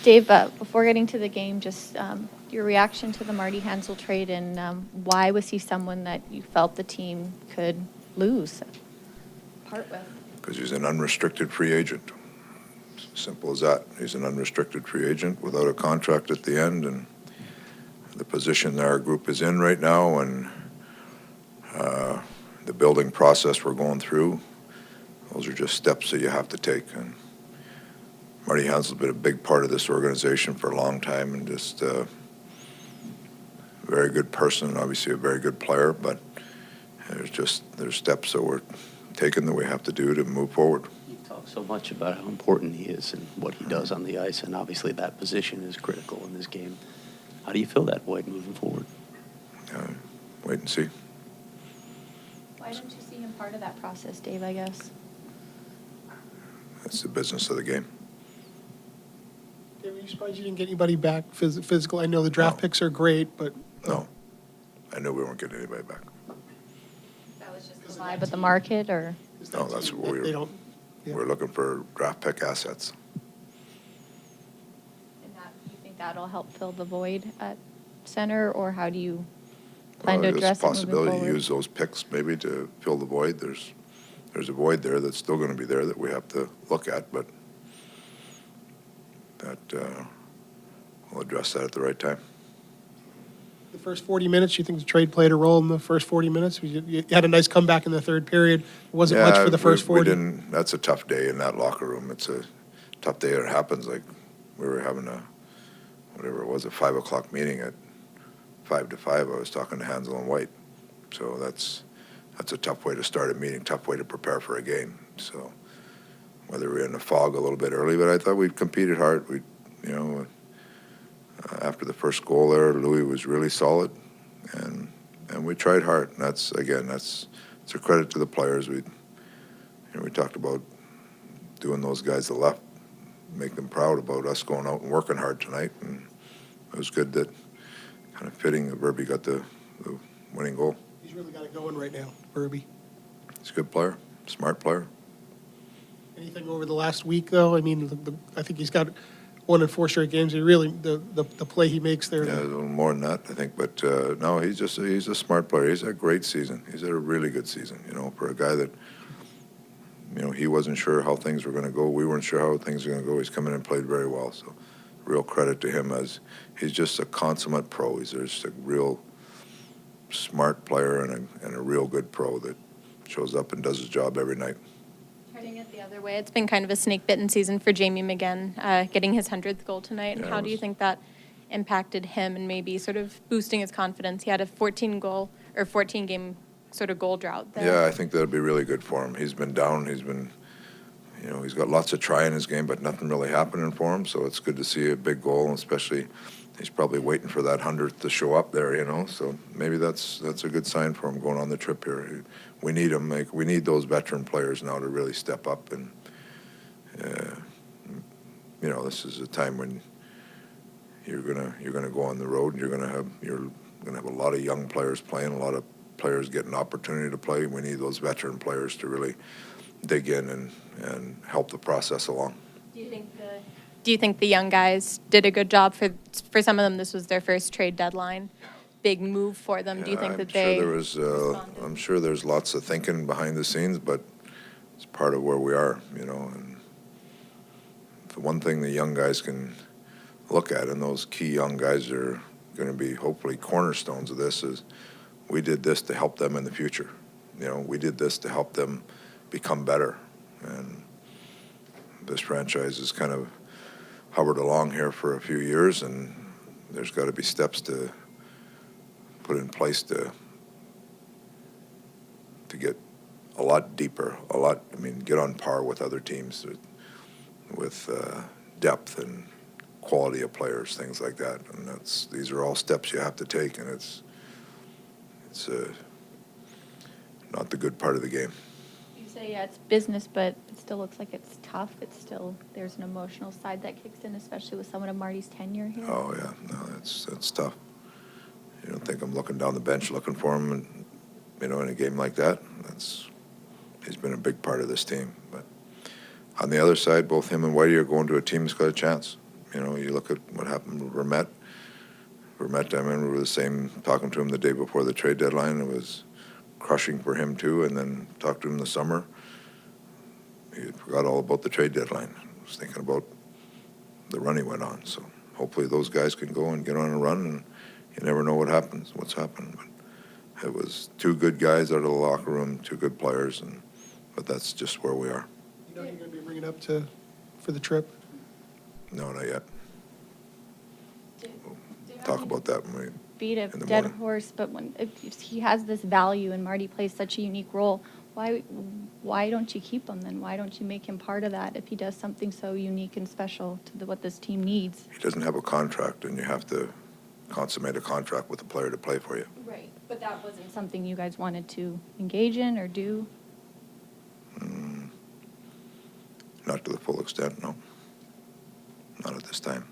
Dave, before getting to the game, just your reaction to the Marty Hansel trade, and why was he someone that you felt the team could lose, part with? Because he's an unrestricted free agent. Simple as that. He's an unrestricted free agent without a contract at the end, and the position that our group is in right now, and the building process we're going through, those are just steps that you have to take. And Marty Hanzel's been a big part of this organization for a long time, and just a very good person, obviously a very good player, but there's steps that we're taking that we have to do to move forward. You talk so much about how important he is and what he does on the ice, and obviously that position is critical in this game. How do you feel that way moving forward? Wait and see. Why don't you see him part of that process, Dave, I guess? That's the business of the game. Dave, were you surprised you didn't get anybody back physical? I know the draft picks are great, but... No. I knew we weren't getting anybody back. That was just the vibe of the market, or? No, that's what we're looking for, draft pick assets. And you think that'll help fill the void at center, or how do you plan to address it moving forward? There's a possibility to use those picks maybe to fill the void. There's a void there that's still going to be there that we have to look at, but that we'll address that at the right time. The first 40 minutes, you think the trade played a role in the first 40 minutes? You had a nice comeback in the third period. It wasn't much for the first 40. That's a tough day in that locker room. It's a tough day. It happens like we were having whatever it was, a 5 o'clock meeting at 5 to 5. I was talking to Hansel and White. So that's a tough way to start a meeting, tough way to prepare for a game. So whether we're in the fog a little bit early, but I thought we'd competed hard. After the first goal there, Louis was really solid, and we tried hard. And it's a credit to the players. We talked about doing those guys the left, make them proud about us going out and working hard tonight, and it was good that kind of fitting that Verby got the winning goal. He's really got it going right now, Verby. He's a good player, smart player. Anything over the last week, though? I mean, I think he's got 1 in 4 straight games. He really, the play he makes there. Yeah, a little more than that, I think. But no, he's a smart player. He's had a great season. He's had a really good season, for a guy that, he wasn't sure how things were going to go. We weren't sure how things were going to go. He's come in and played very well. So real credit to him, as he's just a consummate pro. He's just a real smart player and a real good pro that shows up and does his job every night. Turning it the other way, it's been kind of a snake-bitten season for Jamie McGinn, getting his 100th goal tonight. And how do you think that impacted him and maybe sort of boosting his confidence? He had a 14-game sort of goal drought there. Yeah, I think that'll be really good for him. He's been down. He's been, he's got lots of try in his game, but nothing really happening for him. So it's good to see a big goal, and especially he's probably waiting for that 100th to show up there, So maybe that's a good sign for him going on the trip here. We need him. We need those veteran players now to really step up, and this is a time when you're gonna go on the road, and you're gonna have a lot of young players playing, a lot of players getting an opportunity to play. We need those veteran players to really dig in and help the process along. Do you think the young guys did a good job? For some of them, this was their first trade deadline. Big move for them. Do you think that they I'm sure there's lots of thinking behind the scenes, but it's part of where we are, And the one thing the young guys can look at, and those key young guys are going to be hopefully cornerstones of this, is we did this to help them in the future. We did this to help them become better. And this franchise has kind of hovered along here for a few years, and there's got to be steps to put in place to get a lot deeper, get on par with other teams with depth and quality of players, things like that. And these are all steps you have to take, and it's not the good part of the game. You say, yeah, it's business, but it still looks like it's tough. There's an emotional side that kicks in, especially with someone of Marty's tenure here. Oh, yeah. No, that's tough. You don't think I'm looking down the bench looking for him, and, in a game like that. He's been a big part of this team. But on the other side, both him and Whitey are going to a team that's got a chance. You know, you look at what happened with Vermette. Vermette, I remember the same, talking to him the day before the trade deadline. It was crushing for him too, and then talked to him in the summer. He forgot all about the trade deadline. He was thinking about the run he went on. So hopefully those guys can go and get on a run, and you never know what's happened. But it was two good guys out of the locker room, two good players, but that's just where we are. You know you're going to be bringing up for the trip? No, not yet. Talk about that when we Beat a in the dead morning. horse, but if he has this value and Marty plays such a unique role, why don't you keep him then? Why don't you make him part of that if he does something so unique and special to what this team needs? He doesn't have a contract, and you have to consummate a contract with a player to play for you. Right, but that wasn't something you guys wanted to engage in or do? Not to the full extent, no. Not at this time.